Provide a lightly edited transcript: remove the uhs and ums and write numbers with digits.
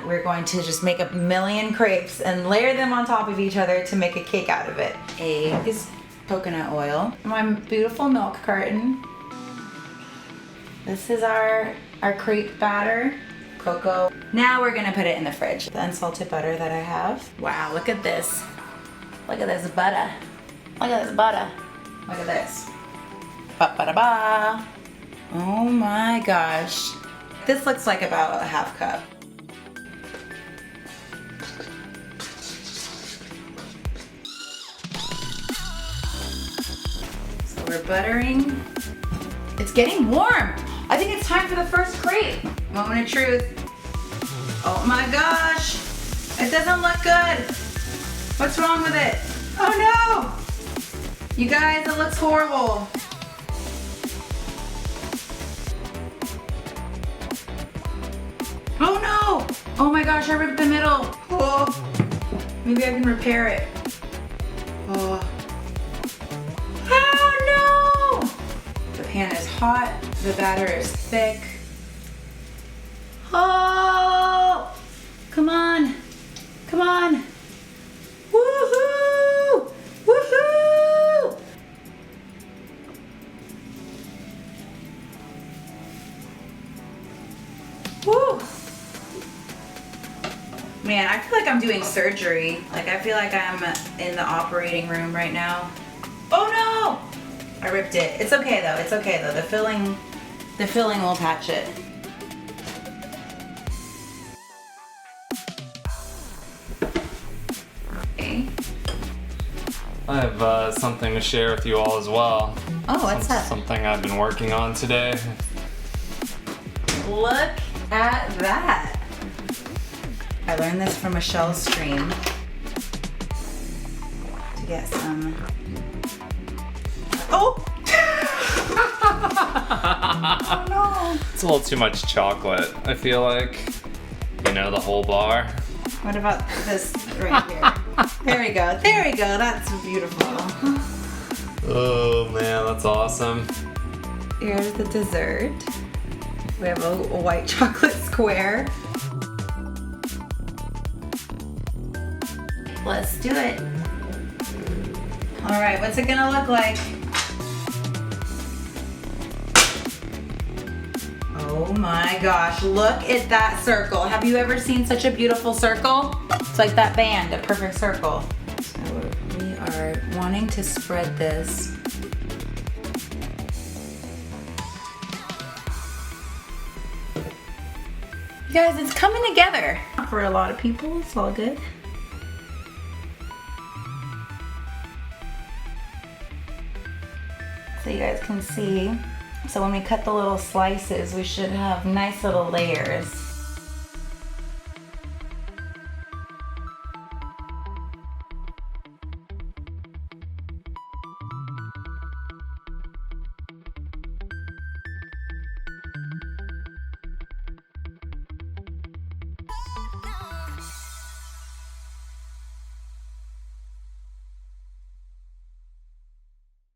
we're going to just make a million crepes and layer them on top of each other to make a cake out of it. Eggs, coconut oil, my beautiful milk carton. This is our crepe batter, cocoa. Now we're gonna put it in the fridge. The unsalted butter that I have. Wow, look at this. Look at this butter. Look at this butter. Look at this. Ba-ba-da-ba. Oh my gosh. This looks like about a half cup. So we're buttering. It's getting warm. I think it's time for the first crepe. Moment of truth. Oh my gosh. It doesn't look good. What's wrong with it? Oh no. You guys, it looks horrible. Oh no! Oh my gosh, I ripped the middle. Oh, maybe I can repair it. Oh. Oh no! The pan is hot, the batter is thick. Oh! Come on! Come on! Woohoo! Woohoo! Woo! Man, I feel like I'm doing surgery. Like, I feel like I'm in the operating room right now. Oh no! I ripped it. It's okay though, it's okay though. The filling will patch it. Okay. I have something to share with you all as well. Oh, what's that? Something I've been working on today. Look at that. I learned this from a shell stream to get some. Oh! Oh no! It's a little too much chocolate, I feel like. You know, the whole bar. What about this right here? There we go. There we go. That's beautiful. Oh man, that's awesome. Here's the dessert. We have a white chocolate square. Let's do it. All right, what's it gonna look like? Oh my gosh, look at that circle. Have you ever seen such a beautiful circle? It's like that band, a perfect circle. So we are wanting to spread this. You guys, it's coming together. For a lot of people, it's all good. So you guys can see. So when we cut the little slices, we should have nice little layers.